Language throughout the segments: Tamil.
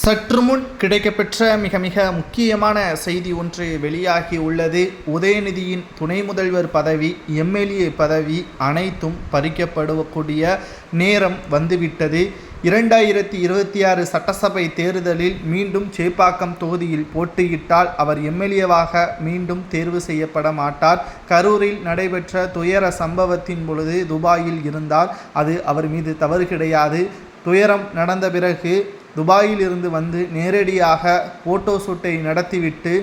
சற்று முன் கிடைக்கப்பெற்ற மிக மிக முக்கியமான செய்தி ஒன்று வெளியாகி உள்ளது. உதயநிதியின் துணை முதல்வர் பதவி, எம்எல்ஏ பதவி அனைத்தும் பறிக்கப்படக்கூடிய நேரம் வந்துவிட்டது. 2026 சட்டசபை தேர்தலில் மீண்டும் சேப்பாக்கம் தொகுதியில் போட்டியிட்டால் அவர் எம்எல்ஏவாக மீண்டும் தேர்வு செய்யப்பட மாட்டார். கரூரில் நடைபெற்ற துயர சம்பவத்தின் பொழுது துபாயில் இருந்தார். அது அவர் மீது தவறு கிடையாது. துயரம் நடந்த பிறகு துபாயில் இருந்து வந்து நேரடியாக போட்டோ ஷூட்டை நடத்திவிட்டு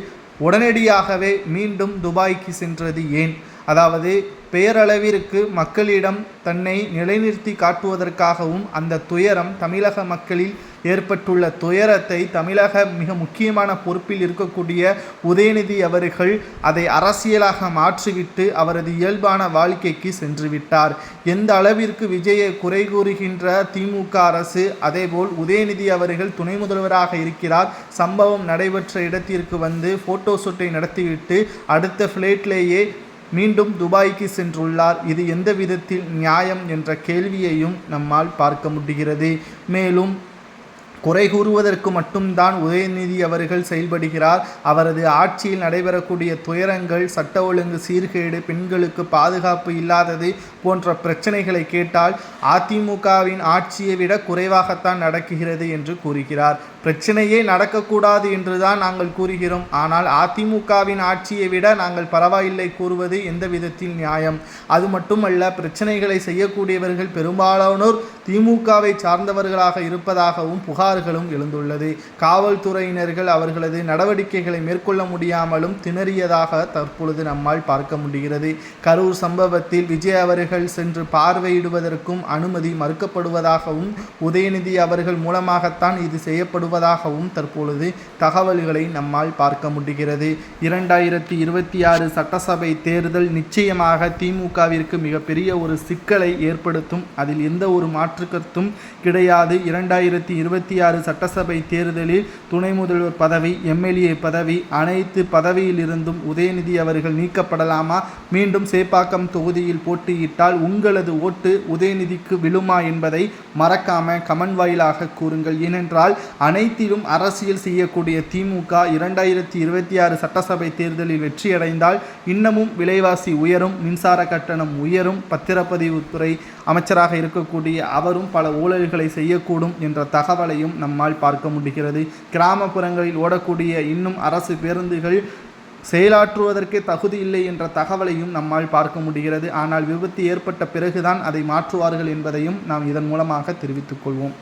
உடனடியாகவே மீண்டும் துபாய்க்கு சென்றது ஏன்? அதாவது பெயரளவிற்கு மக்களிடம் தன்னை நிலைநிறுத்தி காட்டுவதற்காகவும் அந்த துயரம் தமிழக மக்களில் ஏற்பட்டுள்ள துயரத்தை தமிழக மிக முக்கியமான பொறுப்பில் இருக்கக்கூடிய உதயநிதி அவர்கள் அதை அரசியலாக மாற்றிவிட்டு அவரது இயல்பான வாழ்க்கைக்கு சென்றுவிட்டார். எந்த அளவிற்கு விஜயை குறை கூறுகின்ற திமுக அரசு, அதேபோல் உதயநிதி அவர்கள் துணை முதல்வராக இருக்கிறார். சம்பவம் நடைபெற்ற இடத்திற்கு வந்து போட்டோ ஷூட்டை நடத்திவிட்டு அடுத்த ஃப்ளைட்லேயே மீண்டும் துபாய்க்கு சென்றுள்ளார். இது எந்த விதத்தில் நியாயம் என்ற கேள்வியையும் நம்மால் பார்க்க முடிகிறது. மேலும் குறை கூறுவதற்கு மட்டும்தான் உதயநிதி அவர்கள் செயல்படுகிறார். அவரது ஆட்சியில் நடைபெறக்கூடிய துயரங்கள், சட்ட ஒழுங்கு சீர்கேடு, பெண்களுக்கு பாதுகாப்பு இல்லாதது போன்ற பிரச்சனைகளை கேட்டால் அதிமுகவின் ஆட்சியை விட குறைவாகத்தான் நடக்குகிறது என்று கூறுகிறார். பிரச்சனையே நடக்கக்கூடாது என்றுதான் நாங்கள் கூறுகிறோம். ஆனால் அதிமுகவின் ஆட்சியை விட நாங்கள் பரவாயில்லை கூறுவது எந்த விதத்தில் நியாயம்? அது மட்டுமல்ல, பிரச்சனைகளை செய்யக்கூடியவர்கள் பெரும்பாலானோர் திமுகவை சார்ந்தவர்களாக இருப்பதாகவும் புகார்களும் எழுந்துள்ளது. காவல்துறையினர்கள் அவர்களது நடவடிக்கைகளை மேற்கொள்ள முடியாமலும் திணறியதாக தற்பொழுது நம்மால் பார்க்க முடிகிறது. கரூர் சம்பவத்தில் விஜய் அவர்கள் சென்று பார்வையிடுவதற்கும் அனுமதி மறுக்கப்படுவதாகவும் உதயநிதி அவர்கள் மூலமாகத்தான் இது செய்யப்படுவதாகவும் தற்பொழுது தகவல்களை நம்மால் பார்க்க முடிகிறது. 2026 சட்டசபை தேர்தல் நிச்சயமாக திமுகவிற்கு மிகப்பெரிய ஒரு சிக்கலை ஏற்படுத்தும். அதில் எந்த ஒரு மாற்று கருத்தும் கிடையாது. 2026 சட்டசபை தேர்தலில் துணை முதல்வர் பதவி, எம்எல்ஏ பதவி, அனைத்து பதவியிலிருந்தும் உதயநிதி அவர்கள் நீக்கப்படலாமா? மீண்டும் சேப்பாக்கம் தொகுதியில் போட்டியிட்டால் உங்களது ஓட்டு உதயநிதிக்கு விழுமா என்பதை மறக்காம கமெண்ட் வாயிலாக கூறுங்கள். ஏனென்றால் அனைத்திலும் அரசியல் செய்யக்கூடிய திமுக 2026 சட்டசபை தேர்தலில் வெற்றியடைந்தால் இன்னமும் விலைவாசி உயரும், மின்சார கட்டணம் உயரும், பத்திரப்பதிவுத்துறை அமைச்சராக இருக்கக்கூடிய அவரும் பல ஊழல்களை செய்யக்கூடும் என்ற தகவலையும் நம்மால் பார்க்க முடிகிறது. கிராமப்புறங்களில் ஓடக்கூடிய இன்னும் அரசு பேருந்துகள் செயலாற்றுவதற்கே தகுதி இல்லை என்ற தகவலையும் நம்மால் பார்க்க முடிகிறது. ஆனால் விபத்து ஏற்பட்ட பிறகுதான் அதை மாற்றுவார்கள் என்பதையும் நாம் இதன் மூலமாக தெரிவித்துக் கொள்வோம்.